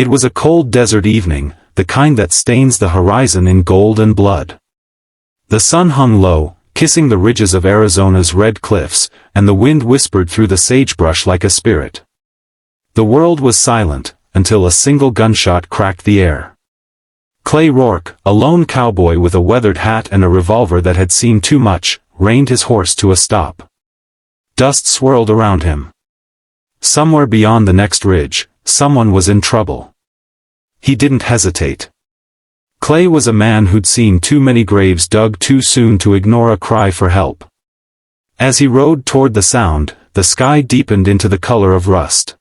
It was a cold desert evening, the kind that stains the horizon in gold and blood. The sun hung low, kissing the ridges of Arizona's red cliffs, and the wind whispered through the sagebrush like a spirit. The world was silent, until a single gunshot cracked the air. Clay Rourke, a lone cowboy with a weathered hat and a revolver that had seen too much, reined his horse to a stop. Dust swirled around him. Somewhere beyond the next ridge, someone was in trouble. He didn't hesitate. Clay was a man who'd seen too many graves dug too soon to ignore a cry for help. As he rode toward the sound, the sky deepened into the color of rust.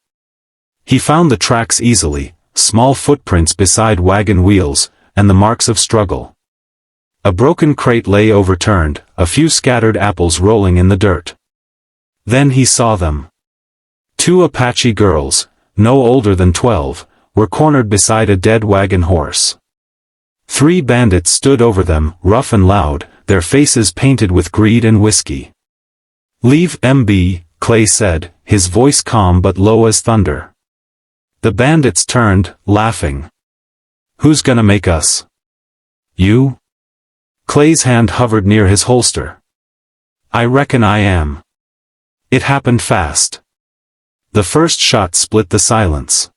He found the tracks easily, small footprints beside wagon wheels, and the marks of struggle. A broken crate lay overturned, a few scattered apples rolling in the dirt. Then he saw them. 2 Apache girls, no older than 12, were cornered beside a dead wagon horse. 3 bandits stood over them, rough and loud, their faces painted with greed and whiskey. "Leave 'em be," Clay said, his voice calm but low as thunder. The bandits turned, laughing. "Who's gonna make us?" "You?" Clay's hand hovered near his holster. "I reckon I am." It happened fast. The first shot split the silence.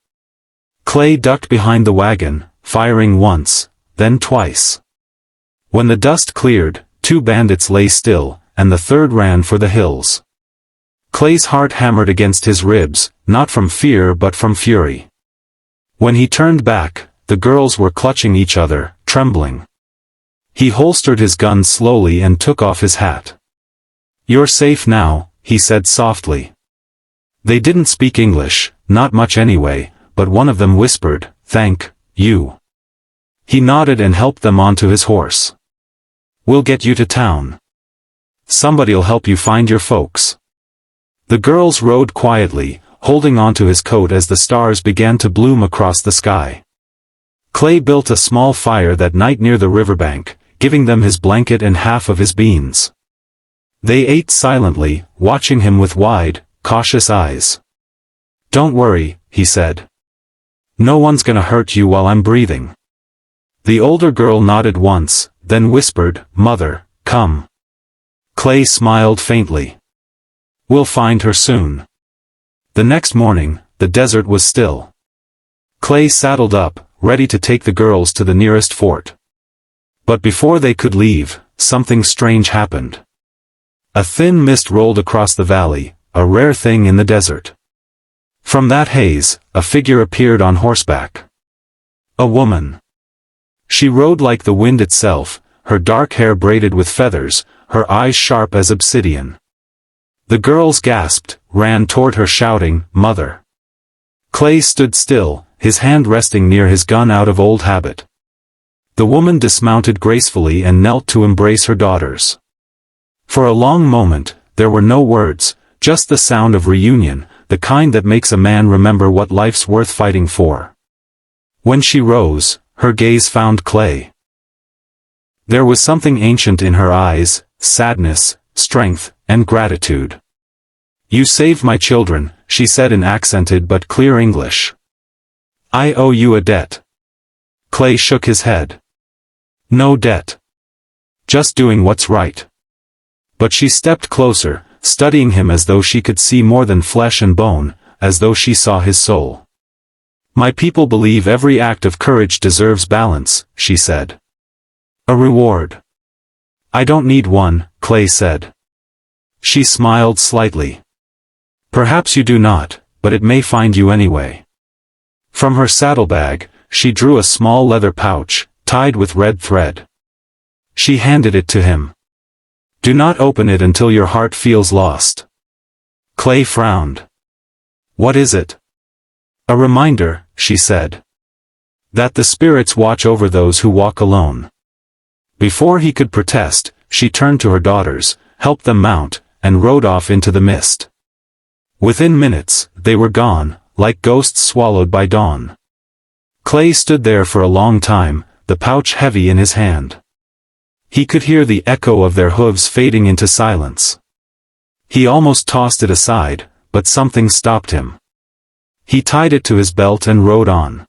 Clay ducked behind the wagon, firing once, then twice. When the dust cleared, 2 bandits lay still, and the third ran for the hills. Clay's heart hammered against his ribs, not from fear but from fury. When he turned back, the girls were clutching each other, trembling. He holstered his gun slowly and took off his hat. "You're safe now," he said softly. They didn't speak English, not much anyway, but one of them whispered, "Thank you." He nodded and helped them onto his horse. "We'll get you to town. Somebody'll help you find your folks." The girls rode quietly, holding onto his coat as the stars began to bloom across the sky. Clay built a small fire that night near the riverbank, giving them his blanket and half of his beans. They ate silently, watching him with wide, cautious eyes. "Don't worry," he said. "No one's gonna hurt you while I'm breathing." The older girl nodded once, then whispered, "Mother, come." Clay smiled faintly. "We'll find her soon." The next morning, the desert was still. Clay saddled up, ready to take the girls to the nearest fort. But before they could leave, something strange happened. A thin mist rolled across the valley, a rare thing in the desert. From that haze, a figure appeared on horseback. A woman. She rode like the wind itself, her dark hair braided with feathers, her eyes sharp as obsidian. The girls gasped, ran toward her shouting, "Mother!" Clay stood still, his hand resting near his gun out of old habit. The woman dismounted gracefully and knelt to embrace her daughters. For a long moment, there were no words, just the sound of reunion, the kind that makes a man remember what life's worth fighting for. When she rose, her gaze found Clay. There was something ancient in her eyes, sadness, strength, and gratitude. "You saved my children," she said in accented but clear English. "I owe you a debt." Clay shook his head. "No debt. Just doing what's right." But she stepped closer, studying him as though she could see more than flesh and bone, as though she saw his soul. "My people believe every act of courage deserves balance," she said. "A reward." "I don't need one," Clay said. She smiled slightly. "Perhaps you do not, but it may find you anyway." From her saddlebag, she drew a small leather pouch, tied with red thread. She handed it to him. "Do not open it until your heart feels lost." Clay frowned. "What is it?" "A reminder," she said. "That the spirits watch over those who walk alone." Before he could protest, she turned to her daughters, helped them mount, and rode off into the mist. Within minutes, they were gone, like ghosts swallowed by dawn. Clay stood there for a long time, the pouch heavy in his hand. He could hear the echo of their hooves fading into silence. He almost tossed it aside, but something stopped him. He tied it to his belt and rode on.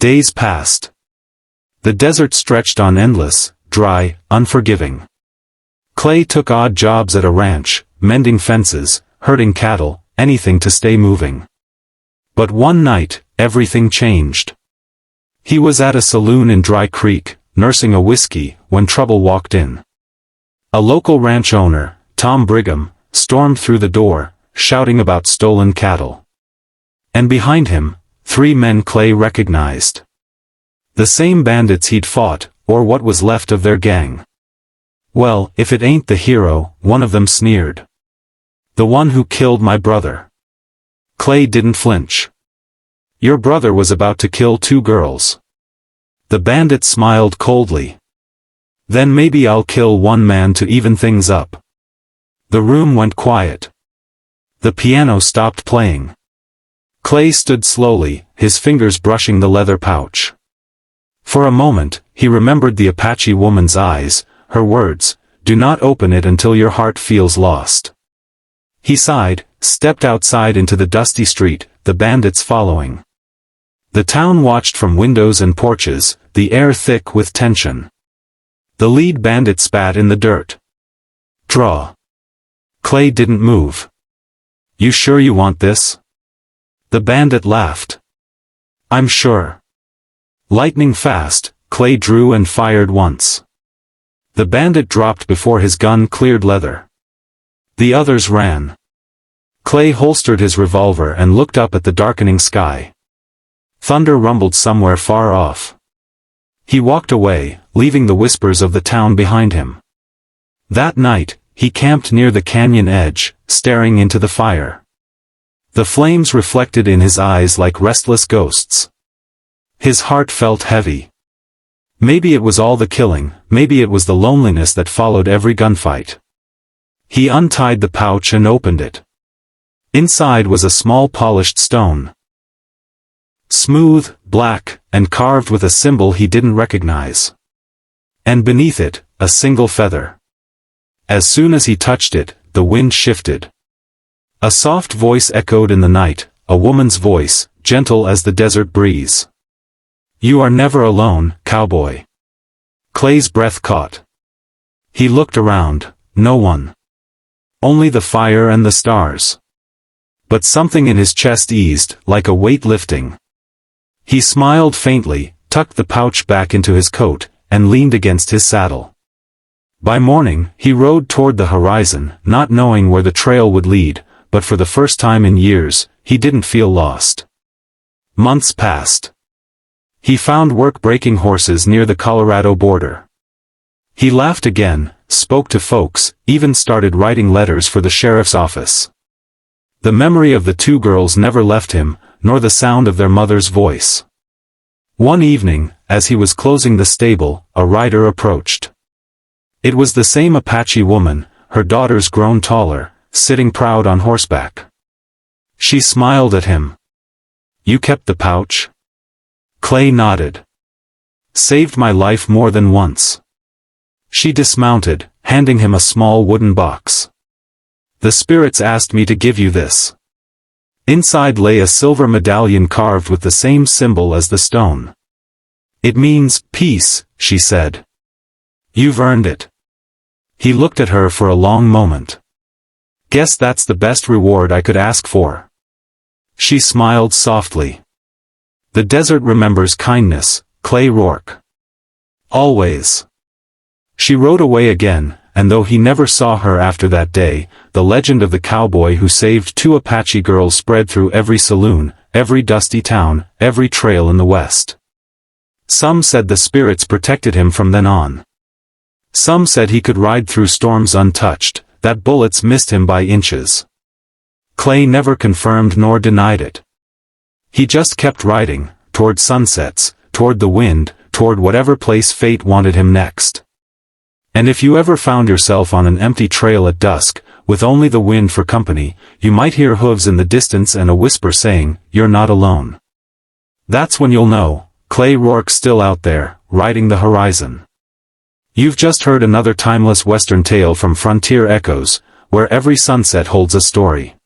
Days passed. The desert stretched on endless, dry, unforgiving. Clay took odd jobs at a ranch, mending fences, herding cattle, anything to stay moving. But one night, everything changed. He was at a saloon in Dry Creek, nursing a whiskey, when trouble walked in. A local ranch owner, Tom Brigham, stormed through the door, shouting about stolen cattle. And behind him, 3 men Clay recognized. The same bandits he'd fought, or what was left of their gang. "Well, if it ain't the hero," one of them sneered. "The one who killed my brother." Clay didn't flinch. "Your brother was about to kill 2 girls." The bandit smiled coldly. "Then maybe I'll kill 1 man to even things up." The room went quiet. The piano stopped playing. Clay stood slowly, his fingers brushing the leather pouch. For a moment, he remembered the Apache woman's eyes, her words, "Do not open it until your heart feels lost." He sighed, stepped outside into the dusty street, the bandits following. The town watched from windows and porches, the air thick with tension. The lead bandit spat in the dirt. "Draw." Clay didn't move. "You sure you want this?" The bandit laughed. "I'm sure." Lightning fast, Clay drew and fired once. The bandit dropped before his gun cleared leather. The others ran. Clay holstered his revolver and looked up at the darkening sky. Thunder rumbled somewhere far off. He walked away, leaving the whispers of the town behind him. That night, he camped near the canyon edge, staring into the fire. The flames reflected in his eyes like restless ghosts. His heart felt heavy. Maybe it was all the killing, maybe it was the loneliness that followed every gunfight. He untied the pouch and opened it. Inside was a small polished stone. Smooth, black, and carved with a symbol he didn't recognize. And beneath it, a single feather. As soon as he touched it, the wind shifted. A soft voice echoed in the night, a woman's voice, gentle as the desert breeze. "You are never alone, cowboy." Clay's breath caught. He looked around, no one. Only the fire and the stars. But something in his chest eased, like a weight lifting. He smiled faintly, tucked the pouch back into his coat, and leaned against his saddle. By morning, he rode toward the horizon, not knowing where the trail would lead, but for the first time in years, he didn't feel lost. Months passed. He found work breaking horses near the Colorado border. He laughed again, spoke to folks, even started writing letters for the sheriff's office. The memory of the 2 girls never left him, nor the sound of their mother's voice. One evening, as he was closing the stable, a rider approached. It was the same Apache woman, her daughters grown taller, sitting proud on horseback. She smiled at him. "You kept the pouch?" Clay nodded. "Saved my life more than once." She dismounted, handing him a small wooden box. "The spirits asked me to give you this." Inside lay a silver medallion carved with the same symbol as the stone. "It means peace," she said. "You've earned it." He looked at her for a long moment. "Guess that's the best reward I could ask for." She smiled softly. "The desert remembers kindness, Clay Rourke. Always." She rode away again, and though he never saw her after that day, the legend of the cowboy who saved 2 Apache girls spread through every saloon, every dusty town, every trail in the West. Some said the spirits protected him from then on. Some said he could ride through storms untouched, that bullets missed him by inches. Clay never confirmed nor denied it. He just kept riding, toward sunsets, toward the wind, toward whatever place fate wanted him next. And if you ever found yourself on an empty trail at dusk, with only the wind for company, you might hear hooves in the distance and a whisper saying, "You're not alone." That's when you'll know, Clay Rourke's still out there, riding the horizon. You've just heard another timeless Western tale from Frontier Echoes, where every sunset holds a story.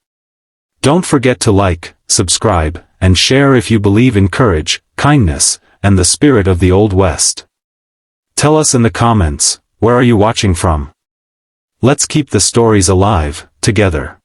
Don't forget to like, subscribe, and share if you believe in courage, kindness, and the spirit of the Old West. Tell us in the comments, where are you watching from? Let's keep the stories alive, together.